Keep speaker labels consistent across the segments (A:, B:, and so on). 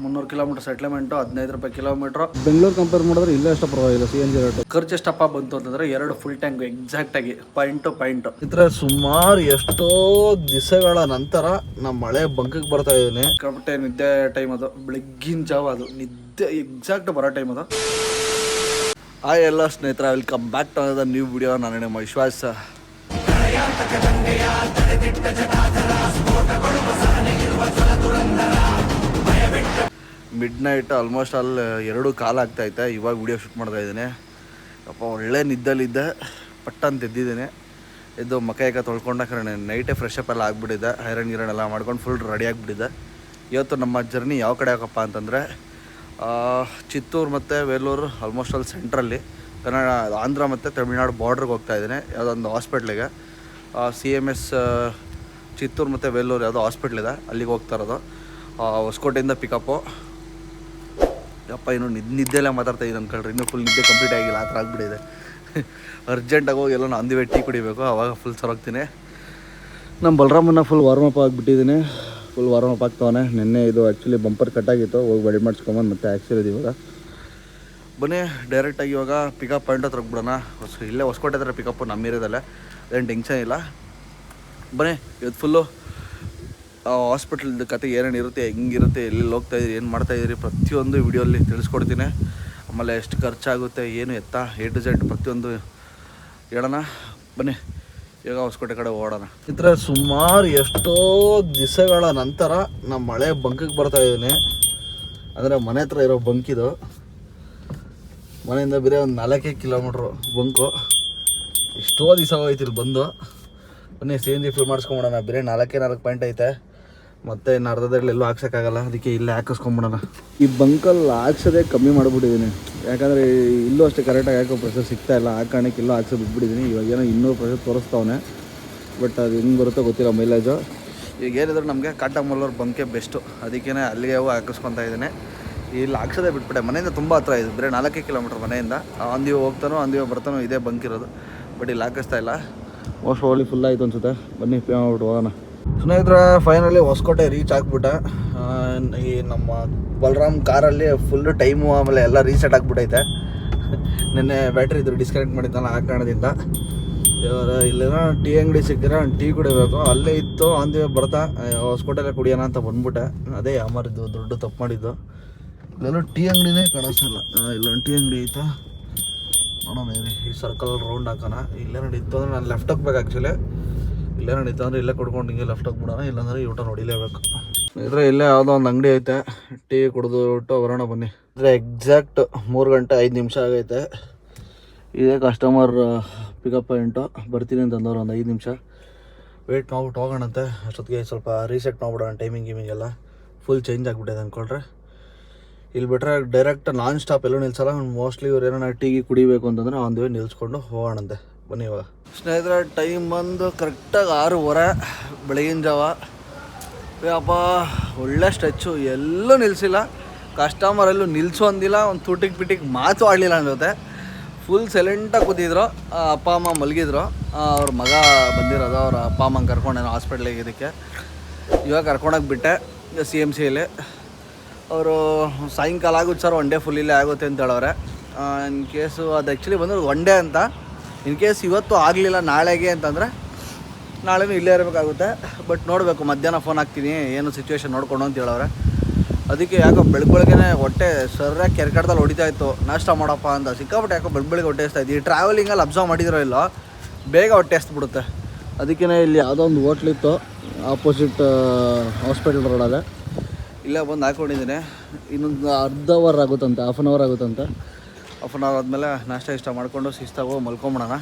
A: 300 kilometre settlement 15 ರೂಪಾಯಿ kilometre.
B: Bengaluru compare ಮಾಡಿದ್ರೆ ಇಲ್ಲೇ ಅಷ್ಟು ಪರವಾಗಿಲ್ಲ CNG ರೇಟ್.
A: ಖರ್ಚು ಎಷ್ಟಪ್ಪ ಬಂತು ಅಂತಂದರೆ 2 ಫುಲ್ ಟ್ಯಾಂಕ್ ಎಕ್ಸಾಕ್ಟಾಗಿ ಪಾಯಿಂಟ್ ಟು ಪಾಯಿಂಟ್.
B: ಇತರ ಸುಮಾರು ಎಷ್ಟೋ ದಿವಸಗಳ ನಂತರ ನಮ್ಮ ಮಳೆ ಬಂಕಿಗೆ ಬರ್ತಾ ಇದ್ದೀನಿ.
A: ಸಿಕ್ಕಾಪಟ್ಟೆ ನಿದ್ದೆ ಟೈಮ್ ಅದು, ಬೆಳಗ್ಗಿನ ಜಾವ ಅದು ನಿದ್ದೆ ಎಕ್ಸಾಕ್ಟ್ ಬರೋ ಟೈಮ್ ಅದು.
B: ಹಾಯ್ ಎಲ್ಲ ಸ್ನೇಹಿತರ, welcome back to the new video. ನಾನು ನಿಮ್ಮ ವಿಶ್ವಾಸ. ಮಿಡ್ ನೈಟ್ ಆಲ್ಮೋಸ್ಟ್ ಅಲ್ಲಿ 2:15 ಆಗ್ತಾಯಿತ್ತೆ. ಇವಾಗ ವಿಡಿಯೋ ಶೂಟ್ ಮಾಡ್ತಾ ಇದ್ದೀನಿ. ಅಪ್ಪ ಒಳ್ಳೆ ನಿದ್ದಲ್ಲಿದ್ದೆ, ಪಟ್ಟ ಅಂತ ಎದ್ದಿದ್ದೀನಿ. ಎದ್ದು ಮಕ್ಕ ತೊಳ್ಕೊಂಡಾರೆ ನೈಟೇ ಫ್ರೆಶ್ ಅಪ್ ಎಲ್ಲ ಆಗಿಬಿಟ್ಟಿದ್ದೆ. ಐರನ್ ಗಿರನ್ ಎಲ್ಲ ಮಾಡ್ಕೊಂಡು ಫುಲ್ ರೆಡಿ ಆಗಿಬಿಟ್ಟಿದ್ದೆ. ಇವತ್ತು ನಮ್ಮ ಜರ್ನಿ ಯಾವ ಕಡೆ ಆಗಪ್ಪ ಅಂತಂದರೆ ಚಿತ್ತೂರು ಮತ್ತು ವೇಲೂರು, ಆಲ್ಮೋಸ್ಟ್ ಅಲ್ಲಿ ಸೆಂಟ್ರಲ್ಲಿ ಕನ್ನಡ ಆಂಧ್ರ ಮತ್ತು ತಮಿಳ್ನಾಡು ಬಾರ್ಡ್ರಿಗೆ ಹೋಗ್ತಾಯಿದ್ದೀನಿ. ಯಾವುದೊಂದು ಹಾಸ್ಪಿಟ್ಲಿಗೆ, CMS ಚಿತ್ತೂರು ಮತ್ತು ವೇಲೂರು ಯಾವುದೋ ಹಾಸ್ಪಿಟ್ಲಿದೆ, ಅಲ್ಲಿಗೆ ಹೋಗ್ತಾ ಇರೋದು. ಹೊಸಕೋಟೆಯಿಂದ ಪಿಕಪ್ಪು. ಅಪ್ಪ ಇನ್ನೂ ನಿದ್ದೆಲ್ಲ ಮಾತಾಡ್ತಾ ಇದ್ದೀನಿ ಅಂದ್ಕೊಳ್ರಿ, ಇನ್ನೂ ಫುಲ್ ನಿದ್ದೆ ಕಂಪ್ಲೀಟ್ ಆಗಿಲ್ಲ, ಆ ಥರ ಆಗಿಬಿಟ್ಟಿದೆ. ಅರ್ಜೆಂಟಾಗಿ ಹೋಗಿ ಎಲ್ಲ ನಾನು ಅಂದಿವೆ ಟೀ ಕುಡಿಬೇಕು, ಆವಾಗ ಫುಲ್ ಸರೋಗ್ತೀನಿ. ನಮ್ಮ ಬಲರಾಮನ್ನ ಫುಲ್ ವಾರ್ಮಪ್ ಆಗಿಬಿಟ್ಟಿದ್ದೀನಿ. ಫುಲ್ ವಾರ್ಮಪ್ ಆಗ್ತಾವನೆ. ನಿನ್ನೆ ಇದು ಆ್ಯಕ್ಚುಲಿ ಬಂಪರ್ ಕಟ್ಟಾಗಿತ್ತು, ಹೋಗಿ ರೆಡಿ ಮಾಡಿಸ್ಕೊಂಬಂದು ಮತ್ತೆ ಆ್ಯಕ್ಚುಲಿ ಇವಾಗ ಬನ್ನಿ ಡೈರೆಕ್ಟಾಗಿ ಇವಾಗ ಪಿಕಪ್ ಪಾಯಿಂಟ್ ಹತ್ರ ಹೋಗ್ಬಿಡೋಣ. ಇಲ್ಲೇ ಹೊಸಕೋಟೆ ಹತ್ರ ಪಿಕಪ್ಪು, ನಮ್ಮ ಏರಿಯಾದಲ್ಲೇ, ಏನು ಟೆನ್ಷನ್ ಇಲ್ಲ. ಬನ್ನಿ ಇವತ್ತು ಫುಲ್ಲು ಹಾಸ್ಪಿಟಲ್ದು ಕತೆ ಏನೇನು ಇರುತ್ತೆ, ಹೆಂಗಿರುತ್ತೆ, ಎಲ್ಲಿ ಹೋಗ್ತಾಯಿದ್ದೀರಿ, ಏನು ಮಾಡ್ತಾಯಿದ್ದೀರಿ, ಪ್ರತಿಯೊಂದು ವಿಡಿಯೋಲ್ಲಿ ತಿಳಿಸ್ಕೊಡ್ತೀನಿ. ಆಮೇಲೆ ಎಷ್ಟು ಖರ್ಚಾಗುತ್ತೆ, ಏನು ಎತ್ತ A to Z ಪ್ರತಿಯೊಂದು ಹೇಳೋಣ. ಬನ್ನಿ ಇವಾಗ ಹೊಸಕೋಟೆ ಕಡೆ ಓಡೋಣ. ಈ ಥರ ಸುಮಾರು ಎಷ್ಟೋ ದಿವಸಗಳ ನಂತರ ನಮ್ಮ ಮಳೆ ಬಂಕಿಗೆ ಬರ್ತಾಯಿದ್ದೀನಿ. ಅಂದರೆ ಮನೆ ಹತ್ರ ಇರೋ ಬಂಕಿದು, ಮನೆಯಿಂದ ಬೇರೆ ಒಂದು 4 ಕಿಲೋಮೀಟ್ರು ಬಂಕು. ಎಷ್ಟೋ ದಿವಸ ಹೋಯ್ತು ಇಲ್ಲಿ ಬಂದು. ಬನ್ನಿ CNG ಫಿಲ್ ಮಾಡಿಸ್ಕೊಂಬಿಡೋಣ. ಬೇರೆ 4 ಪಾಯಿಂಟ್ ಐತೆ, ಮತ್ತು ಇನ್ನು ಅರ್ಧದಲ್ಲಿ ಎಲ್ಲೂ ಹಾಕ್ಸೋಕ್ಕಾಗಲ್ಲ, ಅದಕ್ಕೆ ಇಲ್ಲೇ ಹಾಕಿಸ್ಕೊಂಬಿಡೋಣ. ಈ ಬಂಕಲ್ಲಿ ಹಾಕ್ಸೋದೇ ಕಮ್ಮಿ ಮಾಡಿಬಿಟ್ಟಿದ್ದೀನಿ, ಯಾಕಂದರೆ ಇಲ್ಲೂ ಅಷ್ಟೇ ಕರೆಕ್ಟಾಗಿ ಹಾಕೋ ಪ್ರೆಷರ್ ಸಿಗ್ತಾಯಿಲ್ಲ. ಆ ಕಾರಣಕ್ಕೆ ಇಲ್ಲೂ ಹಾಕ್ಸೋ ಬಿಟ್ಬಿಟ್ಟಿದ್ದೀನಿ. ಇವಾಗ ಏನೋ 200 ಪ್ರೆಷರ್ ತೋರಿಸ್ತಾವನೆ, ಬಟ್ ಅದು ಹೆಂಗೆ ಬರುತ್ತೋ ಗೊತ್ತಿಲ್ಲ ಮೈಲೇಜು. ಈಗ ಏನಿದ್ರು ನಮಗೆ ಕಾಟಮಲ್ಲೂರು ಬಂಕೆ ಬೆಸ್ಟು, ಅದಕ್ಕೇ ಅಲ್ಲಿಗೆ ಹೋಗಿ ಹಾಕಿಸ್ಕೊತಾ ಇದ್ದೀನಿ. ಇಲ್ಲಿ ಹಾಕ್ಸೋದೇ ಬಿಟ್ಬಿಟ್ಟೆ, ಮನೆಯಿಂದ ತುಂಬ ಹತ್ರ ಇದು, ಬೇರೆ 4 ಕಿಲೋಮೀಟ್ರ್ ಮನೆಯಿಂದ. ಅಂದಿವೆ ಹೋಗ್ತಾನೋ ಅಂದಿವೆ ಬರ್ತಾನೋ, ಇದೇ ಬಂಕಿರೋದು. ಬಟ್ ಇಲ್ಲಿ ಹಾಕಿಸ್ತಾ ಇಲ್ಲ. ಮೋಸ್ಟ್ ಪ್ರಾಬಬ್ಲಿ ಫುಲ್ ಆಯಿತು ಅನ್ಸುತ್ತೆ. ಬನ್ನಿ ಪೇ ಮಾಡ್ಬಿಟ್ಟು ಹೋಗೋಣ. ಸ್ನೇಹಿತರೆ, ಫೈನಲಿ ಹೊಸಕೋಟೆ ರೀಚ್ ಆಗಿಬಿಟ್ಟೆ. ಈ ನಮ್ಮ ಬಲರಾಮ್ ಕಾರಲ್ಲಿ ಫುಲ್ಲು ಟೈಮು ಆಮೇಲೆ ಎಲ್ಲ ರೀಸೆಟ್ ಆಗಿಬಿಟ್ಟೈತೆ. ನಿನ್ನೆ ಬ್ಯಾಟ್ರಿ ಇದ್ರು ಡಿಸ್ಕನೆಕ್ಟ್ ಮಾಡಿದ್ದಲ್ಲ, ಆ ಕಾರಣದಿಂದ. ಇವಾಗ ಇಲ್ಲೇನೋ ಟೀ ಅಂಗಡಿ ಸಿಕ್ಕಿದ್ರೆ ಒಂದು ಟೀ ಕುಡಿಬೇಕು, ಅಲ್ಲೇ ಇತ್ತು. ಅಂದಿವೆ ಬರ್ತಾ ಹೊಸಕೋಟೆಲ್ಲೇ ಕುಡಿಯೋಣ ಅಂತ ಬಂದ್ಬಿಟ್ಟೆ. ಅದೇ ಯಾಮಾರಿದ್ದು ದೊಡ್ಡ ತಪ್ಪು ಮಾಡಿದ್ದು. ಇಲ್ಲೆಲ್ಲೋ ಟೀ ಅಂಗಡಿನೇ ಕಾಣಿಸಲ್ಲ. ಇಲ್ಲೊಂದು ಟೀ ಅಂಗಡಿ ಐತಾ, ನೋಡೋಣ ಇರಿ. ಈ ಸರ್ಕಲ್ ರೌಂಡ್ ಹಾಕೋಣ. ಇಲ್ಲೇ ನಡೀತು ಅಂದರೆ ನಾನು ಲೆಫ್ಟ್ ಹೋಗ್ಬೇಕು. ಆ್ಯಕ್ಚುಲಿ ಇಲ್ಲೇ ನಡೀತು ಅಂದರೆ ಇಲ್ಲೇ ಕೊಡ್ಕೊಂಡು ಹಿಂಗೆ ಲೆಫ್ಟ್ ಹೋಗ್ಬಿಡೋಣ, ಇಲ್ಲಾಂದರೆ ಊಟ ನೋಡಿಲೇಬೇಕು. ಇದ್ರೆ ಇಲ್ಲೇ ಯಾವುದೋ ಒಂದು ಅಂಗಡಿ ಐತೆ, ಟೀ ಕುಡಿದು ಬಿಟ್ಟು ಬರೋಣ ಬನ್ನಿ. ಅಂದರೆ ಎಕ್ಸಾಕ್ಟ್ 3 ಗಂಟೆ 5 ನಿಮಿಷ ಆಗೈತೆ. ಇದೇ ಕಸ್ಟಮರ್ ಪಿಕಪ್ ಪಾಯಿಂಟು. ಬರ್ತೀನಿ ಅಂತಂದವ್ರು, ಒಂದು 5 ನಿಮಿಷ ವೆಯ್ಟ್ ಮಾಡ್ಬಿಟ್ಟು ಹೋಗೋಣಂತೆ. ಅಷ್ಟೊತ್ತಿಗೆ ಸ್ವಲ್ಪ ರೀಸೆಟ್ ಮಾಡ್ಬಿಡೋಣ. ಟೈಮಿಂಗಿಮಿಂಗೆಲ್ಲ ಫುಲ್ ಚೇಂಜ್ ಆಗಿಬಿಟ್ಟಿದೆ ಅಂದ್ಕೊಳ್ರೆ. ಇಲ್ಲಿ ಬಿಟ್ಟರೆ ಡೈರೆಕ್ಟ್ ನಾನ್ ಸ್ಟಾಪ್ ಎಲ್ಲೂ ನಿಲ್ಸಲ್ಲ. ಮೋಸ್ಟ್ಲಿ ಇವ್ರು ಏನೋ ಟೀಗೆ ಕುಡಿಬೇಕು ಅಂತಂದರೆ ಒಂದು ವೇ ನಿಲ್ಸ್ಕೊಂಡು ಹೋಗೋಣಂತೆ. ಬನ್ನಿ ಇವಾಗ. ಸ್ನೇಹಿತರೆ, ಟೈಮ್ ಬಂದು ಕರೆಕ್ಟಾಗಿ 6:15 ಬೆಳಗಿನ ಜಾವ. ಅಪ್ಪ ಒಳ್ಳೆ ಸ್ಟ್ರೆಚ್ಚು, ಎಲ್ಲೂ ನಿಲ್ಲಿಸಿಲ್ಲ. ಕಸ್ಟಮರೆಲ್ಲೂ ನಿಲ್ಲಿಸೋ ಅಂದಿಲ್ಲ, ಒಂದು ತುಟಿಗೆ ಮಾತು ಆಡಲಿಲ್ಲ ಅನ್ಸುತ್ತೆ. ಫುಲ್ ಸೈಲೆಂಟಾಗಿ ಕೂತಿದ್ರು. ಅಪ್ಪ ಅಮ್ಮ ಮಲಗಿದ್ರು. ಅವ್ರ ಮಗ ಬಂದಿರೋದು, ಅವ್ರ ಅಪ್ಪ ಅಮ್ಮಂಗೆ ಕರ್ಕೊಂಡೇನೋ ಹಾಸ್ಪಿಟ್ಲಿಗೆ. ಇದಕ್ಕೆ ಇವಾಗ ಕರ್ಕೊಂಡೋಗಿ ಬಿಟ್ಟೆ CMCಯಲ್ಲಿ. ಅವರು ಸಾಯಂಕಾಲ ಆಗುತ್ತೆ ಸರ್, 1 ಡೇ ಫುಲ್ ಇಲ್ಲೇ ಆಗುತ್ತೆ ಅಂತ ಹೇಳೋರೆ. ಇನ್ ಕೇಸು ಅದು ಆ್ಯಕ್ಚುಲಿ ಬಂದರು 1 ಡೇ ಅಂತ. ಇನ್ ಕೇಸ್ ಇವತ್ತು ಆಗಲಿಲ್ಲ ನಾಳೆಗೆ ಅಂತಂದರೆ ನಾಳೆನೂ ಇಲ್ಲೇ ಇರಬೇಕಾಗುತ್ತೆ. ಬಟ್ ನೋಡಬೇಕು, ಮಧ್ಯಾಹ್ನ ಫೋನ್ ಹಾಕ್ತೀನಿ ಏನು ಸಿಚುವೇಶನ್ ನೋಡ್ಕೊಂಡು ಅಂತ ಹೇಳೋರೆ. ಅದಕ್ಕೆ ಯಾಕೋ ಬೆಳಗ್ಗೆನೇ ಹೊಟ್ಟೆ ಸರಿಯಾಗಿ ಕೆರ್ಕಡ್ದಲ್ಲಿ ಹೊಡಿತಾ ಇತ್ತು. ನಾಷ್ಟ ಮಾಡಪ್ಪ ಅಂತ ಸಿಕ್ಕಾಪಟ್ಟೆ ಯಾಕೋ ಬೆಳಗ್ಗೆ ಹೊಟ್ಟೆ ಹಸ್ತಾ ಇತ್ತು. ಈ ಟ್ರಾವೆಲಿಂಗಲ್ಲಿ ಅಬ್ಸರ್ವ್ ಮಾಡಿದಿರೋ ಇಲ್ಲೋ, ಬೇಗ ಹೊಟ್ಟೆ ಹಸ್ಬಿಡುತ್ತೆ. ಅದಕ್ಕೇ ಇಲ್ಲಿ ಯಾವುದೋ ಒಂದು ಹೋಟ್ಲಿತ್ತು ಆಪೋಸಿಟ್ ಹಾಸ್ಪಿಟಲ್ ರೋಡಲ್ಲೇ. ಇಲ್ಲೇ ಬಂದು ಹಾಕ್ಕೊಂಡಿದ್ದೀನಿ. ಇನ್ನೊಂದು ಅರ್ಧ ಅವರ್ ಆಗುತ್ತಂತೆ, ಹಾಫ್ ಆನ್ ಅವರ್ ಆಗುತ್ತಂತೆ. ಹಾಫ್ ಆನ್ ಅವರ್ ಆದಮೇಲೆ ನಾಷ್ಟ ಇಷ್ಟ ಮಾಡಿಕೊಂಡು ಶಿಸ್ತಾಗಿ ಹೋಗಿ ಮಲ್ಕೊಂಬಿಡೋಣ.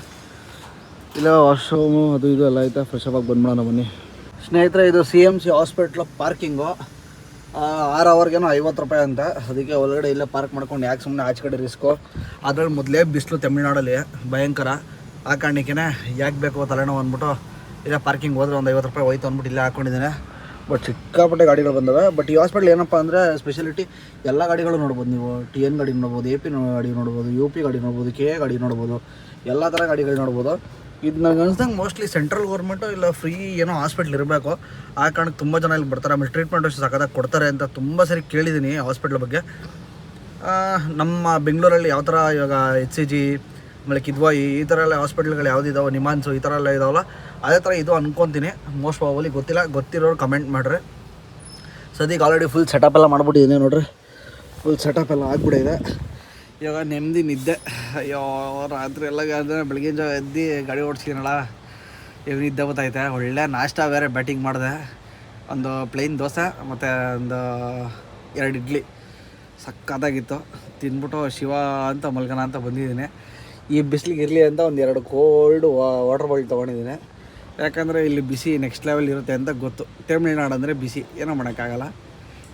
B: ಇಲ್ಲ ವಾಶ್ರೂಮು ಅದು ಇದು ಎಲ್ಲ ಐತೆ, ಫ್ರೆಶ್ ಅಪ್ ಆಗಿ ಬಂದ್ಬಿಡೋಣ ಬನ್ನಿ. ಸ್ನೇಹಿತರೆ, ಇದು CMC ಹಾಸ್ಪಿಟ್ಲು ಪಾರ್ಕಿಂಗು. 6 ಅವರ್ಗೇನೋ 50 ರೂಪಾಯಿ ಅಂತ. ಅದಕ್ಕೆ ಒಳಗಡೆ ಇಲ್ಲೇ ಪಾರ್ಕ್ ಮಾಡ್ಕೊಂಡು ಯಾಕೆ ಸುಮ್ಮನೆ ಆಚೆ ಕಡೆ ರಿಸ್ಕು. ಅದ್ರಲ್ಲಿ ಮೊದಲೇ ಬಿಸಿಲು ತಮಿಳ್ನಾಡಲ್ಲಿ ಭಯಂಕರ. ಆ ಕಾರಣಕ್ಕೇ ಯಾಕೆ ಬೇಕು ತಲೆನೋವು ಅಂದ್ಬಿಟ್ಟು ಇಲ್ಲೇ ಪಾರ್ಕಿಂಗ್ ಹೋದರೆ ಒಂದು 50 ರೂಪಾಯಿ ಹೋಯ್ತು ಅಂದ್ಬಿಟ್ಟು ಇಲ್ಲೇ ಹಾಕ್ಕೊಂಡಿದ್ದೀನಿ. ಬಟ್ ಸಿಕ್ಕಾಪಟ್ಟೆ ಗಾಡಿಗಳು ಬಂದವೆ. ಬಟ್ ಈ ಹಾಸ್ಪಿಟ್ಲ್ ಏನಪ್ಪ ಅಂದರೆ ಸ್ಪೆಷಾಲಿಟಿ, ಎಲ್ಲ ಗಾಡಿಗಳು ನೋಡ್ಬೋದು ನೀವು. TN ಗಾಡಿ ನೋಡ್ಬೋದು, AP ಗಾಡಿ ನೋಡ್ಬೋದು, UP ಗಾಡಿ ನೋಡ್ಬೋದು, KA ಗಾಡಿ ನೋಡ್ಬೋದು, ಎಲ್ಲ ಥರ ಗಾಡಿಗಳು ನೋಡ್ಬೋದು. ಇದು ನನಗೆ ಅನ್ಸ್ದಂಗೆ ಮೋಸ್ಟ್ಲಿ ಸೆಂಟ್ರಲ್ ಗೌರ್ಮೆಂಟು ಇಲ್ಲ ಫ್ರೀ ಏನೋ ಹಾಸ್ಪಿಟ್ಲ್ ಇರಬೇಕು. ಆ ಕಾರಣಕ್ಕೆ ತುಂಬ ಜನ ಇಲ್ಲಿ ಬರ್ತಾರೆ. ಆಮೇಲೆ ಟ್ರೀಟ್ಮೆಂಟ್ ಅಷ್ಟು ಸಖತ್ತಾಗಿ ಕೊಡ್ತಾರೆ ಅಂತ ತುಂಬ ಸರಿ ಕೇಳಿದ್ದೀನಿ ಹಾಸ್ಪಿಟ್ಲ್ ಬಗ್ಗೆ. ನಮ್ಮ ಬೆಂಗಳೂರಲ್ಲಿ ಯಾವ ಥರ ಇವಾಗ HCG ಆಮೇಲೆ ಕಿದ್ವಾಯಿ ಈ ಥರ ಎಲ್ಲ ಹಾಸ್ಪಿಟ್ಲ್ಗಳು ಯಾವುದಿದಾವೆ, ನಿಮಾನ್ಸು ಈ ಥರ ಎಲ್ಲ ಇದಾವಲ್ಲ, ಅದೇ ಥರ ಇದು ಅನ್ಕೊತೀನಿ. ಮೋಸ್ಟ್ ಪ್ರಾಬಲಿ ಗೊತ್ತಿಲ್ಲ, ಗೊತ್ತಿರೋರು ಕಮೆಂಟ್ ಮಾಡಿರಿ. ಸದ್ಯಕ್ಕೆ ಆಲ್ರೆಡಿ ಫುಲ್ ಸೆಟಪ್ ಎಲ್ಲ ಮಾಡ್ಬಿಟ್ಟಿದ್ದೀನಿ ನೋಡ್ರಿ. ಫುಲ್ ಸೆಟಪ್ ಎಲ್ಲ ಆಗ್ಬಿಟ್ಟಿದೆ. ಇವಾಗ ನೆಮ್ಮದಿ ನಿದ್ದೆ. ಅಯ್ಯೋ ರಾತ್ರಿ ಎಲ್ಲ ಅಂದರೆ ಬೆಳಗಿನ ಜಾವ ಎದ್ದು ಗಾಡಿ ಓಡಿಸ್ತೀನಲ್ಲ, ಇವಾಗ ನಿದ್ದೆ ಗೊತ್ತೈತೆ. ಒಳ್ಳೆ ನಾಷ್ಟ ಬೇರೆ ಬ್ಯಾಟಿಂಗ್ ಮಾಡಿದೆ. ಒಂದು ಪ್ಲೇನ್ ದೋಸೆ ಮತ್ತು ಒಂದು 2 ಇಡ್ಲಿ ಸಕ್ಕತ್ತಾಗಿತ್ತು. ತಿಂದ್ಬಿಟ್ಟು ಶಿವ ಅಂತ ಮಲ್ಗನ ಅಂತ ಬಂದಿದ್ದೀನಿ. ಈ ಬಿಸಿಲಿಗೆ ಇರಲಿ ಅಂತ ಒಂದು 2 ಕೋಲ್ಡ್ ವಾಟರ್ ಬಾಟಲ್ ತೊಗೊಂಡಿದ್ದೀನಿ. ಯಾಕಂದರೆ ಇಲ್ಲಿ ಬಿಸಿ ನೆಕ್ಸ್ಟ್ ಲೆವೆಲ್ ಇರುತ್ತೆ ಅಂತ ಗೊತ್ತು. ತಮಿಳ್ನಾಡು ಅಂದರೆ ಬಿಸಿ, ಏನೋ ಮಾಡೋಕ್ಕಾಗಲ್ಲ.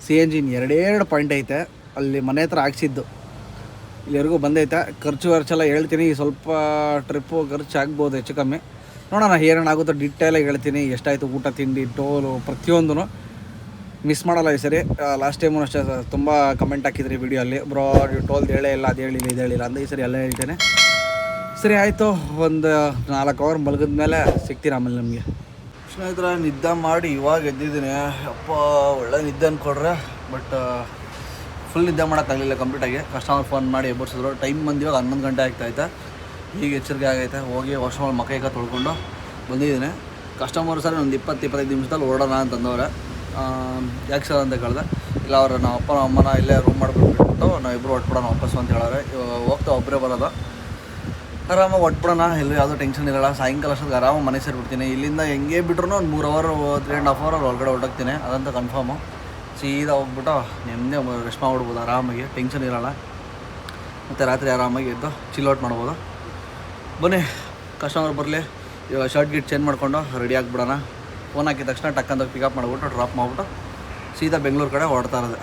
B: CNG 2 ಪಾಯಿಂಟ್ ಐತೆ, ಅಲ್ಲಿ ಮನೆ ಹತ್ರ ಹಾಕ್ಸಿದ್ದು, ಇಲ್ಲಿವರೆಗೂ ಬಂದೈತೆ. ಖರ್ಚೆಲ್ಲ ಹೇಳ್ತೀನಿ. ಸ್ವಲ್ಪ ಟ್ರಿಪ್ಪು ಖರ್ಚು ಆಗ್ಬೋದು ಹೆಚ್ಚು ಕಮ್ಮಿ, ನೋಡೋಣ ಏನೇನಾಗುತ್ತೋ ಡೀಟೇಲಾಗಿ ಹೇಳ್ತೀನಿ. ಎಷ್ಟಾಯಿತು ಊಟ ತಿಂಡಿ ಟೋಲು ಪ್ರತಿಯೊಂದೂ ಮಿಸ್ ಮಾಡಲ್ಲ ಈ ಸರಿ. ಲಾಸ್ಟ್ ಟೈಮು ಅಷ್ಟೇ ತುಂಬ ಕಮೆಂಟ್ ಹಾಕಿದ್ರಿ ವಿಡಿಯೋಲ್ಲಿ, ಬ್ರೋ ನೀವು ಟೋಲ್ದು ಹೇಳೇ ಇಲ್ಲ, ಅದು ಹೇಳಿಲ್ಲ ಇದು ಹೇಳಿಲ್ಲ ಅಂತ. ಈ ಸರಿ ಎಲ್ಲ ಹೇಳ್ತೇನೆ. ಸರಿ ಆಯಿತು, ಒಂದು 4 ಅವರ್ ಮಲಗಿದ ಮೇಲೆ ಸಿಗ್ತೀರ ಆಮೇಲೆ ನಮಗೆ. ಸ್ನೇಹಿತರ ನಿದ್ದೆ ಮಾಡಿ ಇವಾಗ ಎದ್ದಿದ್ದೀನಿ. ಅಪ್ಪ ಒಳ್ಳೆ ನಿದ್ದೆ ಅಂದ್ಕೊಡ್ರೆ, ಬಟ್ ಫುಲ್ ನಿದ್ದೆ ಮಾಡೋಕ್ಕಾಗಲಿಲ್ಲ ಕಂಪ್ಲೀಟಾಗಿ. ಕಸ್ಟಮರ್ ಫೋನ್ ಮಾಡಿ ಎಬ್ಬರಿಸಿದ್ರು. ಟೈಮ್ ಬಂದು ಇವಾಗ 11 ಗಂಟೆ ಆಗ್ತಾಯಿತ್ತು. ಈಗ ಎಚ್ಚರಿಕೆ ಆಗೈತೆ. ಹೋಗಿ ವಾಶ್ರೂಮಲ್ಲಿ ಮಕ್ಕ ತೊಳ್ಕೊಂಡು ಬಂದಿದ್ದೀನಿ. ಕಸ್ಟಮರ್ ಸರ್ ಒಂದು 20-25 ನಿಮಿಷದಲ್ಲಿ ಹೊರಡೋಣ ಅಂತಂದವ್ರೆ. ಯಾಕೆ ಸರ್ ಅಂತ ಕೇಳಿದೆ. ಇಲ್ಲ ಅವರು ನಮ್ಮ ಅಪ್ಪ ನಮ್ಮ ಅಮ್ಮನ ಇಲ್ಲೇ ರೂಮ್ ಮಾಡಿಬಿಟ್ಟು ನಾವಿಬ್ಬರು ಹೊಟ್ಬಿಡೋಣ ವಾಪಸ್ಸು ಅಂತ ಹೇಳೋರೆ. ಹೋಗ್ತಾ ಒಬ್ಬರೇ ಬರೋದು. ಆರಾಮಾಗಿ ಹೊಟ್ಬಿಡೋಣ, ಎಲ್ಲೂ ಯಾವುದೋ ಟೆನ್ಷನ್ ಇರೋಲ್ಲ. ಸಾಯಂಕಾಲ ಅಷ್ಟೊತ್ತಿಗೆ ಆರಾಮಾಗಿ ಮನೆ ಸೇರಿಬಿಡ್ತೀನಿ. ಇಲ್ಲಿಂದ ಹೆಂಗೆ ಬಿಟ್ರು ಒಂದು 3 ಅವರ್ 3.5 ಅವರ್ ಒಳಗಡೆ ಹೊರಟೋಗ್ತೀನಿ. ಅದಂತ ಕನ್ಫರ್ಮು. ಸೀದಾ ಹೋಗ್ಬಿಟ್ಟು ನೆಮ್ಮದಿ ರೆಸ್ಟ್ ಮಾಡ್ಬಿಡ್ಬೋದು ಆರಾಮಾಗಿ, ಟೆನ್ಷನ್ ಇರೋಲ್ಲ. ಮತ್ತು ರಾತ್ರಿ ಆರಾಮಾಗಿ ಎದ್ದು ಚಿಲ್ಔಟ್ ಮಾಡ್ಬೋದು. ಬನ್ನಿ ಕಸ್ಟಮರ್ ಬರಲಿ. ಇವಾಗ ಶರ್ಟ್ ಗಿಟ್ ಚೇಂಜ್ ಮಾಡಿಕೊಂಡು ರೆಡಿ ಆಗಿಬಿಡೋಣ. ಫೋನ್ ಹಾಕಿದ ತಕ್ಷಣ ಟಕ್ಕಂತ ಪಿಕಪ್ ಮಾಡಿಬಿಟ್ಟು ಡ್ರಾಪ್ ಮಾಡಿಬಿಟ್ಟು ಸೀದಾ ಬೆಂಗಳೂರು ಕಡೆ ಹೊರಡ್ತಾ ಇರೋದು.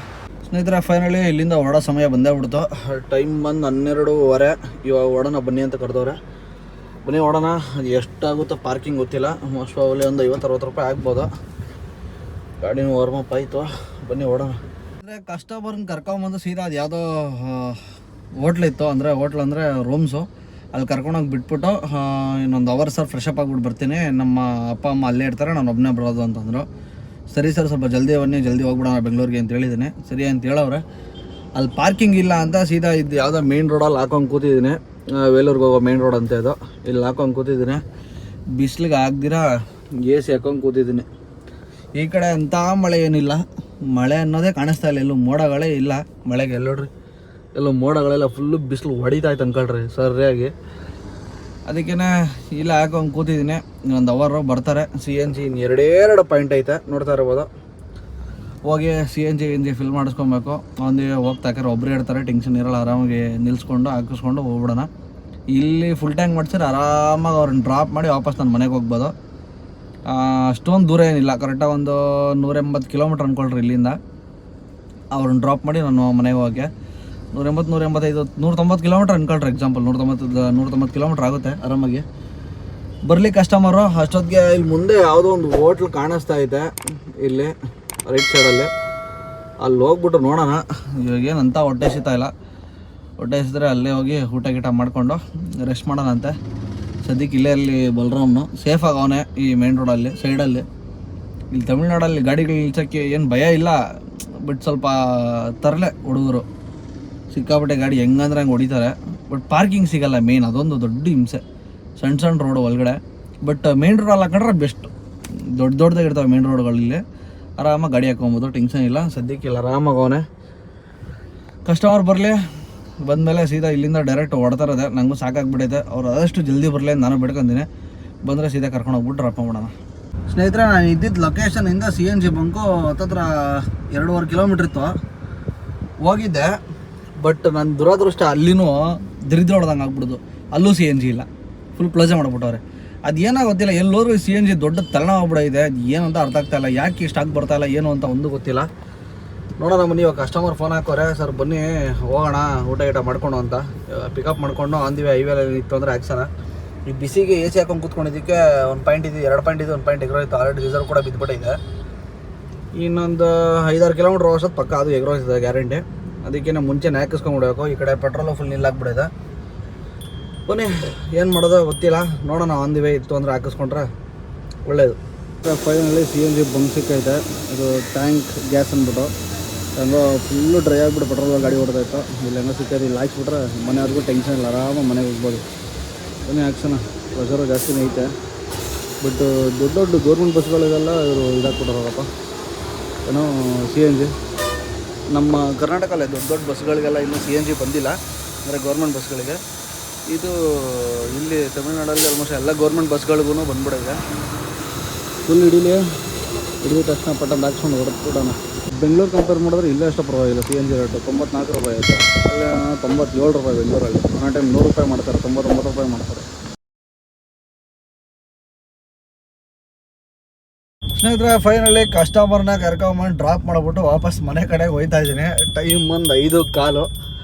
B: ಸ್ನೇಹಿತರೆ ಫೈನಲಿ ಇಲ್ಲಿಂದ ಹೊರಡೋ ಸಮಯ ಬಂದೇ ಬಿಡ್ತು. ಟೈಮ್ ಬಂದು 12:15. ಇವಾಗ ಹೊಡೋಣ ಬನ್ನಿ ಅಂತ ಕರೆದವ್ರೆ. ಬನ್ನಿ ಹೊಡೋಣ. ಅದು ಎಷ್ಟಾಗುತ್ತೋ ಪಾರ್ಕಿಂಗ್ ಗೊತ್ತಿಲ್ಲ. ಮೋಸ್ಟ್ ಪ್ರಾಬಲಿ ಒಂದು 50-60 ರೂಪಾಯಿ ಆಗ್ಬೋದು. ಗಾಡಿನೂ ವಾರ್ಮಪ್ ಆಯಿತು. ಬನ್ನಿ ಹೊಡೋಣ. ಅಂದರೆ ಕಸ್ಟಮರ್ನ ಕರ್ಕೊಂಬಂದು ಸೀದಾ ಅದು ಯಾವುದೋ ಹೋಟ್ಲಿತ್ತು, ಅಂದರೆ ಹೋಟ್ಲ್ ಅಂದರೆ ರೂಮ್ಸು, ಅಲ್ಲಿ ಕರ್ಕೊಂಡೋಗಿ ಬಿಟ್ಬಿಟ್ಟು ಇನ್ನೊಂದು ಅವರ್ ಸರ್ ಫ್ರೆಶ್ ಅಪ್ ಆಗಿಬಿಟ್ಟು ಬರ್ತೀನಿ, ನಮ್ಮ ಅಪ್ಪ ಅಮ್ಮ ಅಲ್ಲೇ ಇರ್ತಾರೆ, ನಾನು ಒಬ್ಬನೇ ಬರೋದು ಅಂತಂದರು. ಸರಿ ಸರ್ ಸ್ವಲ್ಪ ಜಲ್ದಿ ಬನ್ನಿ, ಜಲ್ದಿ ಹೋಗ್ಬಿಡೋಣ ಬೆಂಗಳೂರಿಗೆ ಅಂತ ಹೇಳಿದ್ದೀನಿ. ಸರಿ ಅಂತ ಹೇಳವ್ರೆ. ಅಲ್ಲಿ ಪಾರ್ಕಿಂಗ್ ಇಲ್ಲ ಅಂತ ಸೀದಾ ಇದು ಯಾವುದೋ ಮೇನ್ ರೋಡಲ್ಲಿ ಹಾಕೊಂಡು ಕೂತಿದ್ದೀನಿ. ವೇಲೂರಿಗೆ ಹೋಗೋ ಮೇನ್ ರೋಡ್ ಅಂತ ಇದು. ಇಲ್ಲಿ ಹಾಕೊಂಡು ಕೂತಿದ್ದೀನಿ. ಬಿಸಿಲಿಗೆ ಆಗ್ದಿರಾ AC ಹಾಕೊಂಡು ಕೂತಿದ್ದೀನಿ. ಈ ಕಡೆ ಅಂಥ ಮಳೆ ಏನಿಲ್ಲ. ಮಳೆ ಅನ್ನೋದೇ ಕಾಣಿಸ್ತಾ ಇಲ್ಲ. ಎಲ್ಲೂ ಮೋಡಗಳೇ ಇಲ್ಲ ಮಳೆಗೆ. ಎಲ್ಲೋಡ್ರಿ ಎಲ್ಲೋ ಮೋಡಗಳೆಲ್ಲ ಫುಲ್ಲು ಬಿಸಿಲು ಹೊಡಿತಾಯ್ತು ಅಂಕೊಳ್ರಿ ಸರಿಯಾಗಿ. ಅದಕ್ಕೇ ಇಲ್ಲ ಹಾಕೊಂಡು ಕೂತಿದ್ದೀನಿ. ಒಂದು ಅವರು ಬರ್ತಾರೆ. CNG 2 ಪಾಯಿಂಟ್ ಐತೆ, ನೋಡ್ತಾ ಇರ್ಬೋದು. ಹೋಗಿ CNG ಫಿಲ್ ಮಾಡಿಸ್ಕೊಬೇಕು. ಒಂದು ಹೋಗ್ತಾಕ್ರೆ ಒಬ್ಬರೇ ಇರ್ತಾರೆ, ಟೆನ್ಷನ್ ಇರೋಲ್ಲ. ಆರಾಮಾಗಿ ನಿಲ್ಲಿಸ್ಕೊಂಡು ಹಾಕಿಸ್ಕೊಂಡು ಹೋಗ್ಬಿಡೋಣ. ಇಲ್ಲಿ ಫುಲ್ ಟ್ಯಾಂಕ್ ಮಾಡಿಸಿದ್ರೆ ಆರಾಮಾಗಿ ಅವ್ರನ್ನ ಡ್ರಾಪ್ ಮಾಡಿ ವಾಪಸ್ ನನ್ನ ಮನೆಗೆ ಹೋಗ್ಬೋದು. ಅಷ್ಟೊಂದು ದೂರ ಏನಿಲ್ಲ, ಕರೆಕ್ಟಾಗಿ ಒಂದು 180 ಕಿಲೋಮೀಟ್ರ್ ಅಂದ್ಕೊಳ್ರಿ ಇಲ್ಲಿಂದ. ಅವ್ರನ್ನ ಡ್ರಾಪ್ ಮಾಡಿ ನಾನು ಮನೆಗೆ ಹೋಗೋಕ್ಕೆ 180, 185, 190 ಕಿಲೋಮೀಟ್ರ್ ಅಂದ್ಕೊಳ್ರಿ. ಎಕ್ಸಾಂಪಲ್ 190 ಕಿಲೋಮೀಟ್ರ್ ಆಗುತ್ತೆ ಆರಾಮಾಗಿ. ಬರಲಿ ಕಸ್ಟಮರು. ಅಷ್ಟೊತ್ತಿಗೆ ಇಲ್ಲಿ ಮುಂದೆ ಯಾವುದೋ ಒಂದು ಹೋಟ್ಲ್ ಕಾಣಿಸ್ತಾ ಐತೆ ಇಲ್ಲಿ ರೈಟ್ ಸೈಡಲ್ಲಿ. ಅಲ್ಲಿ ಹೋಗ್ಬಿಟ್ಟು ನೋಡೋಣ. ಇವಾಗೇನಂತ ಹೊಟ್ಟೆ ಸಿಗ್ತಾ ಇಲ್ಲ. ಹೊಟ್ಟೆ ಸಿದ್ರೆ ಅಲ್ಲೇ ಹೋಗಿ ಊಟ ಗೀಟ ಮಾಡಿಕೊಂಡು ರೆಸ್ಟ್ ಮಾಡೋಣಂತೆ. ಸದ್ಯಕ್ಕೆ ಇಲ್ಲೇ ಅಲ್ಲಿ ಬಲರಾಮ್ನು ಸೇಫಾಗಿ ಅವನೇ ಈ ಮೇನ್ ರೋಡಲ್ಲಿ ಸೈಡಲ್ಲಿ. ಇಲ್ಲಿ ತಮಿಳ್ನಾಡಲ್ಲಿ ಗಾಡಿಗಳು ನಿಲ್ಸೋಕ್ಕೆ ಏನು ಭಯ ಇಲ್ಲ, ಬಟ್ ಸ್ವಲ್ಪ ತರಲೆ ಹುಡುಗರು ಸಿಕ್ಕಾಪಟ್ಟೆ ಗಾಡಿ ಹೆಂಗಂದ್ರೆ ಹಂಗೆ ಹೊಡಿತಾರೆ. ಬಟ್ ಪಾರ್ಕಿಂಗ್ ಸಿಗೋಲ್ಲ ಮೇನ್, ಅದೊಂದು ದೊಡ್ಡ ಹಿಂಸೆ. ಸಣ್ಣ ರೋಡು ಒಳಗಡೆ. ಬಟ್ ಮೇನ್ ರೋಡಲ್ಲಿ ಹಾಕೊಂಡ್ರೆ ಬೆಸ್ಟ್. ದೊಡ್ಡದಾಗಿ ಇರ್ತವೆ ಮೇನ್ ರೋಡ್ಗಳಲ್ಲಿ. ಆರಾಮಾಗಿ ಗಾಡಿ ಹಾಕೊಬೋದು, ಟೆನ್ಷನ್ ಇಲ್ಲ. ಸದ್ಯಕ್ಕಿಲ್ಲ ಆರಾಮಾಗಿ ಅವನೇ. ಕಸ್ಟಮರ್ ಬರಲಿ, ಬಂದಮೇಲೆ ಸೀದಾ ಇಲ್ಲಿಂದ ಡೈರೆಕ್ಟ್ ಹೊಡ್ತಾರದೆ. ನನಗೂ ಸಾಕಾಗ್ಬಿಟ್ಟೈತೆ. ಅವ್ರು ಆದಷ್ಟು ಜಲ್ದಿ ಬರಲಿ ಅಂತ ನಾನು ಬಿಡ್ಕೊಂತೀನಿ. ಬಂದರೆ ಸೀದಾ ಕರ್ಕೊಂಡು ಹೋಗ್ಬಿಟ್ಟು ಡ್ರಾಪ್ ಮಾಡೋಣ. ಸ್ನೇಹಿತರೆ ನಾನು ಇದ್ದಿದ್ದು ಲೊಕೇಶನಿಂದ CNG ಬಂಕು ಹತ್ತತ್ರ 2.5 ಕಿಲೋಮೀಟ್ರ್ ಇತ್ತು. ಹೋಗಿದ್ದೆ, ಬಟ್ ನನ್ನ ದುರಾದೃಷ್ಟ ಅಲ್ಲಿನೂ ದರಿದ್ರ ಹೊಡೆದಂಗೆ ಆಗ್ಬಿಡೋದು. ಅಲ್ಲೂ CNG ಇಲ್ಲ, ಫುಲ್ ಪ್ಲಜೆ ಮಾಡಿಬಿಟ್ಟವ್ರೆ. ಅದು ಏನೋ ಗೊತ್ತಿಲ್ಲ. ಎಲ್ಲರೂ CNG ದೊಡ್ಡ ತಲೆನೋವಾಗ್ಬಿಡೈತೆ. ಅದು ಏನಂತ ಅರ್ಥ ಆಗ್ತಾಯಿಲ್ಲ. ಯಾಕೆ ಇಷ್ಟು ಆಗಿ ಬರ್ತಾಯಿಲ್ಲ ಏನು ಅಂತ ಒಂದು ಗೊತ್ತಿಲ್ಲ. ನೋಡೋಣ ಬನ್ನಿ. ಇವಾಗ ಕಸ್ಟಮರ್ ಫೋನ್ ಹಾಕೋರೆ, ಸರ್ ಬನ್ನಿ ಹೋಗೋಣ ಊಟ ಗೀಟ ಮಾಡ್ಕೊಂಡು ಅಂತ. ಪಿಕಪ್ ಮಾಡ್ಕೊಂಡು ಆಂದಿವೆ ಹೈವೇಲಿ ಇತ್ತು ಅಂದರೆ ಹಾಕ್ಸೋಣ. ಈ ಬಿಸಿಗೆ AC ಹಾಕೊಂಡು ಕೂತ್ಕೊಂಡಿದ್ದಕ್ಕೆ 1 ಪಾಯಿಂಟ್ ಇದು, 2 ಪಾಯಿಂಟ್ ಇದು, 1 ಪಾಯಿಂಟ್ ಎಗ್ರೋಯ್ತು. ಆಲ್ರೆಡಿ ರಿಸರ್ವ್ ಕೂಡ ಬಿದ್ದುಬಿಟ್ಟಿದೆ. ಇನ್ನೊಂದು 5-6 ಕಿಲೋಮೀಟ್ರ್ ಹೋಗೋಷ್ಟು ಪಕ್ಕ ಅದು ಎಗ್ರೋಯ್ತದೆ ಗ್ಯಾರಂಟಿ. ಅದಕ್ಕೆ ಮುಂಚೆ ಹಾಕಿಸ್ಕೊಂಡ್ಬಿಡ್ಬೇಕು. ಈ ಕಡೆ ಪೆಟ್ರೋಲು ಫುಲ್ ನಿಲ್ಲಾಕ್ಬಿಡಿದೆ. ಬನ್ನಿ ಏನು ಮಾಡೋದು ಗೊತ್ತಿಲ್ಲ, ನೋಡೋಣ. ಆನ್ ದಿ ವೇ ಇತ್ತು ಅಂದರೆ ಹಾಕಿಸ್ಕೊಂಡ್ರೆ ಒಳ್ಳೆಯದು. ಫೈನಲ್ಲಿ CNG ಬಂಕ್ ಸಿಕ್ಕೈತೆ. ಇದು ಟ್ಯಾಂಕ್ ಗ್ಯಾಸ್ ಅಂದ್ಬಿಟ್ಟು ಹೆಂಗೋ ಫುಲ್ಲು ಡ್ರೈ ಆಗಿಬಿಟ್ಟು ಪೆಟ್ರೋಲ್ ಗಾಡಿ ಹೊಡೆದಾಯ್ತು. ಇಲ್ಲಿ ಹೆಂಗೋ ಸಿಕ್ಕೈತೆ, ಇಲ್ಲಿ ಹಾಕ್ಸ್ಬಿಟ್ರೆ ಮನೆಯವ್ರಿಗೂ ಟೆನ್ಷನ್ ಇಲ್ಲ, ಆರಾಮಾಗಿ ಮನೆಗೆ ಹೋಗ್ಬೋದು. ಬನ್ನಿ ಹಾಕ್ಸೋಣ. ಪ್ರೆಷರು ಜಾಸ್ತಿನೇ ಐತೆ. ಬಟ್ ದೊಡ್ಡ ದೊಡ್ಡ ಗೌರ್ಮೆಂಟ್ ಬಸ್ಗಳಿಗೆಲ್ಲ ಇವರು ಇದಾಕ್ಬಿಟ್ಟಾರಪ್ಪ, ಏನೋ CNG. ನಮ್ಮ ಕರ್ನಾಟಕಲ್ಲೇ ದೊಡ್ಡ ದೊಡ್ಡ ಬಸ್ಗಳಿಗೆಲ್ಲ ಇನ್ನೂ CNG ಬಂದಿಲ್ಲ, ಅಂದರೆ ಗೌರ್ಮೆಂಟ್ ಬಸ್ಗಳಿಗೆ. ಇದು ಇಲ್ಲಿ ತಮಿಳ್ನಾಡಲ್ಲಿ ಆಲ್ಮೋಸ್ಟ್ ಎಲ್ಲ ಗೌರ್ಮೆಂಟ್ ಬಸ್ಗಳಿಗೂ ಬಂದ್ಬಿಟ್ಟಿದೆ. ಫುಲ್ ಹಿಡಿದ ತಕ್ಷಣ ಪಟ್ಟಂದು ಹಾಕ್ಸ್ಕೊಂಡು ಹೊಡೆದ್ಬಿಡೋಣ. ಬೆಂಗಳೂರು ಕಂಪೇರ್ ಮಾಡಿದ್ರೆ ಇಲ್ಲೇ ಅಷ್ಟು ಪರವಾಗಿಲ್ಲ. CNG ರೇಟು 94 ರೂಪಾಯಿ ಐತೆ, ಅಲ್ಲೇ 97 ರೂಪಾಯಿ ಬೆಂಗಳೂರಲ್ಲಿ. ಒಂದೊಂದು ಟೈಮ್ 100 ರೂಪಾಯಿ ಮಾಡ್ತಾರೆ, 99 ರೂಪಾಯಿ ಮಾಡ್ತಾರೆ. ಸ್ನೇಹಿತರೆ, ಫೈನಲಿ ಕಸ್ಟಮರ್ನ ಕರ್ಕೊಂಬಂದು ಡ್ರಾಪ್ ಮಾಡಿಬಿಟ್ಟು ವಾಪಸ್ ಮನೆ ಕಡೆಗೆ ಹೋಗ್ತಾ ಇದ್ದೀನಿ. ಟೈಮ್ ಒಂದು 5:15.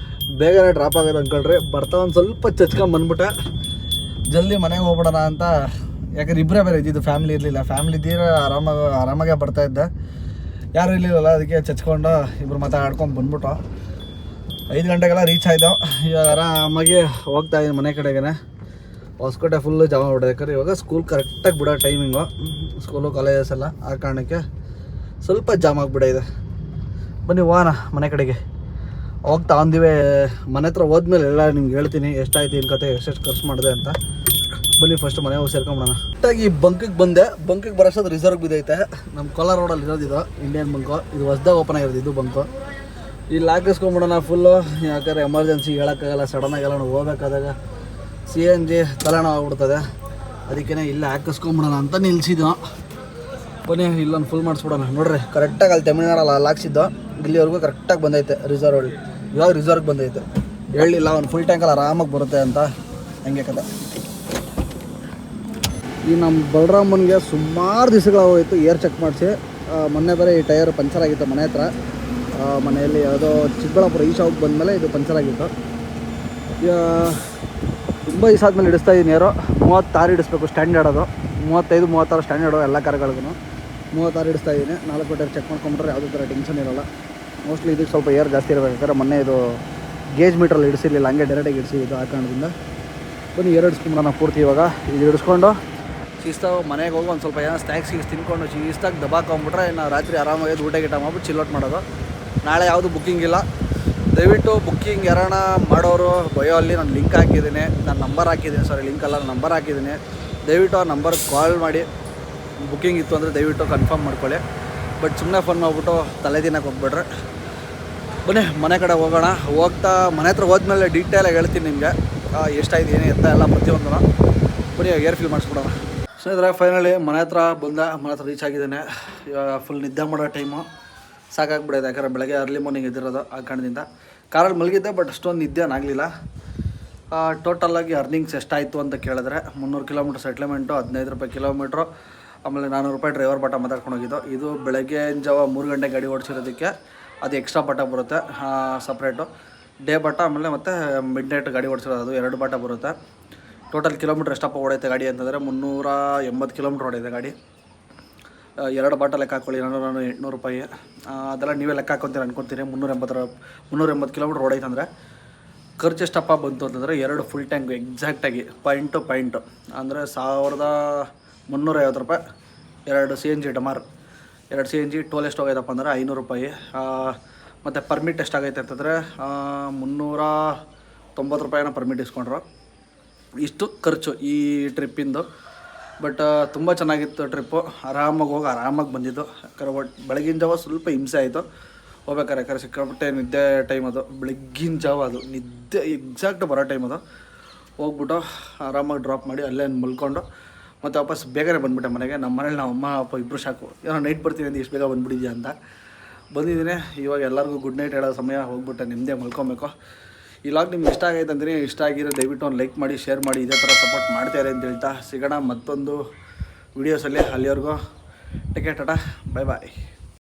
B: ಬೇಗನೆ ಡ್ರಾಪ್ ಆಗೋದು ಅಂದ್ಕೊಳ್ರಿ. ಬರ್ತಾ ಒಂದು ಸ್ವಲ್ಪ ಚಚ್ಕೊಂಬಂದ್ಬಿಟ್ಟೆ, ಜಲ್ದಿ ಮನೆಗೆ ಹೋಗ್ಬಿಡೋಣ ಅಂತ. ಯಾಕಂದ್ರೆ ಇಬ್ಬರೇ ಬೇರೆ ಇದ್ದಿದ್ದು, ಫ್ಯಾಮಿಲಿ ಇರಲಿಲ್ಲ. ಫ್ಯಾಮಿಲಿ ಇದ್ದೀರ ಆರಾಮಾಗೆ ಬರ್ತಾಯಿದ್ದೆ, ಯಾರು ಇರಲಿಲ್ಲಲ್ಲ. ಅದಕ್ಕೆ ಚಚ್ಕೊಂಡು ಇಬ್ಬರು ಮಾತಾಡ್ಕೊಂಡು ಬಂದ್ಬಿಟ್ಟು 5 ಗಂಟೆಗೆಲ್ಲ ರೀಚ್ ಆಯಿತು. ಇವಾಗ ಆರಾಮಾಗಿ ಹೋಗ್ತಾ ಇದ್ದೀನಿ ಮನೆ ಕಡೆಗೆ. ಹೊಸಕೋಟೆ ಫುಲ್ಲು ಜಾಮ ಬಿಡೋದು, ಯಾಕಂದ್ರೆ ಇವಾಗ ಸ್ಕೂಲ್ ಕರೆಕ್ಟಾಗಿ ಬಿಡೋ ಟೈಮಿಂಗು. ಸ್ಕೂಲು ಕಾಲೇಜಸ್ ಎಲ್ಲ ಆ ಕಾರಣಕ್ಕೆ ಸ್ವಲ್ಪ ಜಾಮ್ ಆಗಿಬಿಟ್ಟಿದೆ. ಬನ್ನಿ ಹೋಗೋಣ ಮನೆ ಕಡೆಗೆ. ಹೋಗ್ತಾ ಅಂದಿವೆ ಮನೆ ಹತ್ರ ಹೋದ್ಮೇಲೆ ಎಲ್ಲ ನಿಮ್ಗೆ ಹೇಳ್ತೀನಿ ಎಷ್ಟಾಯ್ತು ಏನು ಕತೆ, ಎಷ್ಟೆಷ್ಟು ಖರ್ಚು ಮಾಡಿದೆ ಅಂತ. ಬನ್ನಿ ಫಸ್ಟ್ ಮನೆ ಹೋಗಿ ಸೇರ್ಕೊಂಬಿಡೋಣ. ಕರೆಕ್ಟಾಗಿ ಬಂಕಿಗೆ ಬಂದೆ. ಬಂಕಿಗೆ ಬರೋಷ್ಟೊಂದು ರಿಸರ್ವ್ ಬಿದ್ದೈತೆ. ನಮ್ಮ ಕೋಲಾರ ರೋಡಲ್ಲಿ ಇರೋದಿದು ಇಂಡಿಯನ್ ಬಂಕು. ಇದು ಹೊಸ್ದಾಗ ಓಪನ್ ಆಗಿರೋದು ಇದು ಬಂಕು. ಇಲ್ಲಿ ಹಾಕಿಸ್ಕೊಂಬಿಡೋಣ ಫುಲ್ಲು, ಯಾಕಂದರೆ ಎಮರ್ಜೆನ್ಸಿ ಹೇಳೋಕ್ಕಾಗಲ್ಲ. ಸಡನ್ನಾಗೆಲ್ಲ ನಾವು ಹೋಗ್ಬೇಕಾದಾಗ CNG ತಲೆನೋವು ಆಗ್ಬಿಡ್ತದೆ. ಅದಕ್ಕೇ ಇಲ್ಲೇ ಹಾಕಿಸ್ಕೊಂಬಿಡೋಣ ಅಂತ ನಿಲ್ಸಿದ್ದು. ಬನ್ನಿ ಇಲ್ಲೊಂದು ಫುಲ್ ಮಾಡಿಸ್ಬಿಡೋಣ. ನೋಡ್ರಿ ಕರೆಕ್ಟಾಗಿ ಅಲ್ಲಿ ತಮಿಳ್ನಾಡಲ್ಲಿ ಅಲ್ಲಿ ಹಾಕ್ಸಿದ್ದು, ಇಲ್ಲಿವರೆಗೂ ಕರೆಕ್ಟಾಗಿ ಬಂದೈತೆ ರಿಸರ್ವ್. ಇವಾಗ ರಿಸರ್ವ್ಗೆ ಬಂದೈತೆ. ಹೇಳಿಲ್ಲ ಒಂದು ಫುಲ್ ಟ್ಯಾಂಕಲ್ಲಿ ಆರಾಮಾಗಿ ಬರುತ್ತೆ ಅಂತ. ಹಂಗೆ ಕತೆ. ಈ ನಮ್ಮ ಬಲರಾಮನ್ಗೆ ಸುಮಾರು ದಿವಸಗಳಾಗೋಯ್ತು ಏರ್ ಚೆಕ್ ಮಾಡಿಸಿ. ಮೊನ್ನೆ ಬೇರೆ ಈ ಟೈರ್ ಪಂಚರ್ ಆಗಿತ್ತು ಮನೆ ಹತ್ರ. ಮನೆಯಲ್ಲಿ ಯಾವುದೋ ಚಿಕ್ಕಬಳ್ಳಾಪುರ ಈ ಶಾಪ್ಗೆ ಬಂದಮೇಲೆ ಇದು ಪಂಚರ್ ಆಗಿತ್ತು. ತುಂಬ ದಿವಸ ಆದಮೇಲೆ ಹಿಡಿಸ್ತಾ ಇದ್ದೀನಿ. ಏರೋ 36 ಹಿಡಿಸ್ಬೇಕು ಸ್ಟ್ಯಾಂಡರ್ಡ್. ಅದು 35, 36 ಸ್ಟ್ಯಾಂಡರ್ಡು ಎಲ್ಲ ಕಾರ್ಗಳಿಗೂ 36 ಹಿಡಿಸ್ತಾ ಇದ್ದೀನಿ. 4 ಟೈರ್ ಚೆಕ್ ಮಾಡ್ಕೊಂಡ್ರೆ ಯಾವುದೇ ಥರ ಟೆನ್ಷನ್ ಇರೋಲ್ಲ. ಮೋಸ್ಟ್ಲಿ ಇದಕ್ಕೆ ಸ್ವಲ್ಪ ಏರ್ ಜಾಸ್ತಿ ಇರಬೇಕು, ಯಾಕಂದರೆ ಮೊನ್ನೆ ಇದು ಗೇಜ್ ಮೀಟ್ರಲ್ಲಿ ಹಿಡಿಸಿರಲಿಲ್ಲ, ಹಂಗೆ ಡೈರೆಕ್ಟಾಗಿ ಹಿಡಿಸಿದ್ದು ಆ ಕಾರಣದಿಂದ. ಬನ್ನಿ 2 ಹಿಡಿಸ್ಕೊಂಡ್ಬಿಡೋಣ ಪೂರ್ತಿ. ಇವಾಗ ಇದು ಹಿಡಿಸ್ಕೊಂಡು ಶಿಸ್ತಾಗಿ ಮನೆಗೆ ಹೋಗಿ ಒಂದು ಸ್ವಲ್ಪ ಏನೋ ಸ್ನ್ಯಾಕ್ಸ್ ತಿನ್ಕೊಂಡು ಶಿಸ್ತಾಗಿ ದಬಾಕೊಂಬಿಟ್ರೆ ಇನ್ನು ರಾತ್ರಿ ಆರಾಮಾಗಿ ಊಟ ಗಿಟ ಮಾಡ್ಬಿಟ್ಟು ಚಿಲ್ಲೌಟ್ ಮಾಡೋದು. ನಾಳೆ ಯಾವುದು ಬುಕ್ಕಿಂಗ್ ಇಲ್ಲ. ದಯವಿಟ್ಟು ಬುಕ್ಕಿಂಗ್ ಯಾರಣ ಮಾಡೋರು ಬಯೋ ಅಲ್ಲಿ ನಾನು ಲಿಂಕ್ ಹಾಕಿದ್ದೀನಿ, ನಾನು ನಂಬರ್ ಹಾಕಿದ್ದೀನಿ. ಲಿಂಕಲ್ಲ, ನಂಬರ್ ಹಾಕಿದ್ದೀನಿ. ದಯವಿಟ್ಟು ಆ ನಂಬರ್ಗೆ ಕಾಲ್ ಮಾಡಿ ಬುಕ್ಕಿಂಗ್ ಇತ್ತು ಅಂದರೆ ದಯವಿಟ್ಟು ಕನ್ಫರ್ಮ್ ಮಾಡ್ಕೊಳ್ಳಿ. ಬಟ್ ಸುಮ್ಮನೆ ಫೋನ್ ಮಾಡ್ಬಿಟ್ಟು ತಲೆ ದಿನಕ್ಕೆ ಹೋಗ್ಬಿಟ್ರೆ. ಬನ್ನಿ ಮನೆ ಕಡೆ ಹೋಗೋಣ. ಹೋಗ್ತಾ ಮನೆ ಹತ್ರ ಹೋದ್ಮೇಲೆ ಡೀಟೇಲಾಗಿ ಹೇಳ್ತೀನಿ ನಿಮಗೆ ಎಷ್ಟಾಯ್ತು ಏನು ಎತ್ತ ಎಲ್ಲ ಪ್ರತಿಯೊಂದು. ಬನ್ನಿ ಏರ್ ಫಿಲ್ ಮಾಡಿಸ್ಬಿಡೋಣ. ಸ್ನೇಹಿತರೆ, ಫೈನಲಿ ಮನೆ ಹತ್ರ ಮನೆ ಹತ್ರ ರೀಚ್ ಆಗಿದ್ದೇನೆ. ಇವಾಗ ಫುಲ್ ನಿದ್ದೆ ಮಾಡೋ ಟೈಮು ಸಾಕಾಗ್ಬಿಡೋದು, ಯಾಕಂದರೆ ಬೆಳಗ್ಗೆ ಅರ್ಲಿ ಮಾರ್ನಿಂಗ್ ಎದ್ದಿರೋದು ಆ ಕಾರಣದಿಂದ. ಕಾರಲ್ಲಿ ಮಲಗಿದ್ದೆ, ಬಟ್ ಅಷ್ಟೊಂದು ನಿದ್ದೆ ಆಗಲಿಲ್ಲ. ಟೋಟಲಾಗಿ ಅರ್ನಿಂಗ್ಸ್ ಎಷ್ಟಾಯಿತು ಅಂತ ಕೇಳಿದ್ರೆ 300 ಕಿಲೋಮೀಟ್ರ್ ಸೆಟ್ಲ್ಮೆಂಟು, 15 ರೂಪಾಯಿ ಕಿಲೋಮೀಟ್ರು, ಆಮೇಲೆ 400 ರೂಪಾಯಿ ಡ್ರೈವರ್ ಬಾಟ ಮಾತಾಡ್ಕೊಂಡು ಹೋಗಿದ್ದು. ಇದು ಬೆಳಗ್ಗೆ ಜಾವ 3 ಗಂಟೆ ಗಾಡಿ ಓಡಿಸಿರೋದಕ್ಕೆ ಅದು ಎಕ್ಸ್ಟ್ರಾ ಬಾಟ ಬರುತ್ತೆ ಸಪ್ರೇಟು. ಡೇ ಬಾಟ ಆಮೇಲೆ ಮತ್ತು ಮಿಡ್ ನೈಟ್ ಗಾಡಿ ಓಡಿಸಿರೋದು, ಅದು 2 ಬಾಟ ಬರುತ್ತೆ. ಟೋಟಲ್ ಕಿಲೋಮೀಟ್ರ್ ಎಷ್ಟಪ್ಪ ಓಡೈತೆ ಗಾಡಿ ಅಂತಂದರೆ 380 ಕಿಲೋಮೀಟ್ರ್ ಓಡೈತೆ ಗಾಡಿ. 2 ಬಾಟ ಲೆಕ್ಕ ಹಾಕ್ಕೊಳ್ಳಿ, 800 ರೂಪಾಯಿ. ಅದೆಲ್ಲ ನೀವೇ ಲೆಕ್ಕ ಹಾಕ್ಕೊಂತೀರ ಅನ್ಕೊತೀನಿ. 380 ಕಿಲೋಮೀಟ್ರ್ ಓಡೈತೆ ಅಂದರೆ ಖರ್ಚು ಎಷ್ಟಪ್ಪ ಬಂತು ಅಂತಂದರೆ 2 ಫುಲ್ ಟ್ಯಾಂಕ್ ಎಕ್ಸಾಕ್ಟಾಗಿ ಪಾಯಿಂಟ್ ಟು ಪಾಯಿಂಟು ಅಂದರೆ 1350 ರೂಪಾಯಿ. 2 CNG ಡಮಾರ್, 2 CNG ಟೋಲ್ ಎಷ್ಟು ಹೋಗೈತಪ್ಪ ಅಂದರೆ 500 ರೂಪಾಯಿ. ಮತ್ತು ಪರ್ಮಿಟ್ ಎಷ್ಟಾಗೈತೆ ಅಂತಂದರೆ 390 ರೂಪಾಯಿನ ಪರ್ಮಿಟ್ ಇಸ್ಕೊಂಡ್ರು. ಇಷ್ಟು ಖರ್ಚು ಈ ಟ್ರಿಪ್ಪಿಂದು. ಬಟ್ ತುಂಬ ಚೆನ್ನಾಗಿತ್ತು ಟ್ರಿಪ್ಪು. ಆರಾಮಾಗಿ ಹೋಗಿ ಆರಾಮಾಗಿ ಬಂದಿದ್ದು. ಯಾಕಂದರೆ ಬೆಳಗಿನ ಜಾವ ಸ್ವಲ್ಪ ಹಿಂಸೆ ಆಯಿತು ಹೋಗ್ಬೇಕಾರೆ, ಯಾಕಂದರೆ ಸಿಕ್ಕಾಪಟ್ಟೆ ನಿದ್ದೆ ಟೈಮ್ ಅದು. ಬೆಳಗ್ಗಿನ ಜಾವ ಅದು ನಿದ್ದೆ ಎಕ್ಸಾಕ್ಟ್ ಬರೋ ಟೈಮ್ ಅದು. ಹೋಗ್ಬಿಟ್ಟು ಆರಾಮಾಗಿ ಡ್ರಾಪ್ ಮಾಡಿ ಅಲ್ಲೇ ಮಲ್ಕೊಂಡು ಮತ್ತು ವಾಪಸ್ ಬೇಗನೆ ಬಂದುಬಿಟ್ಟೆ ಮನೆಗೆ. ನಮ್ಮ ಮನೇಲಿ ನಾವು ಅಮ್ಮ ಅಪ್ಪ ಇಬ್ಬರು ಸಾಕು, ಏನೋ ನೈಟ್ ಬರ್ತೀನಿ ಅಂತ ಇಷ್ಟು ಬೇಗ ಬಂದುಬಿಟ್ಟಿದ್ಯಾ ಅಂತ ಬಂದಿದ್ದೀನಿ. ಇವಾಗ ಎಲ್ಲರಿಗೂ ಗುಡ್ ನೈಟ್ ಹೇಳೋ ಸಮಯ. ಹೋಗ್ಬಿಟ್ಟೆ ನಿಮ್ಮದೇ ಮಲ್ಕೊಬೇಕು. ಈ ಲಾಗ್ ನಿಮ್ಗೆ ಇಷ್ಟ ಆಗೈತೆ ಅಂದರೆ ಇಷ್ಟ ಆಗಿರೋ ದಯವಿಟ್ಟು ಒಂದು ಲೈಕ್ ಮಾಡಿ, ಶೇರ್ ಮಾಡಿ, ಇದೇ ಥರ ಸಪೋರ್ಟ್ ಮಾಡ್ತಾರೆ ಅಂತ ಹೇಳ್ತಾ ಸಿಗೋಣ ಮತ್ತೊಂದು ವೀಡಿಯೋಸಲ್ಲಿ. ಅಲ್ಲಿವರೆಗೂ ಟೇಕ್ ಕೇರ್, ಟಾಟಾ, ಬಾಯ್ ಬಾಯ್.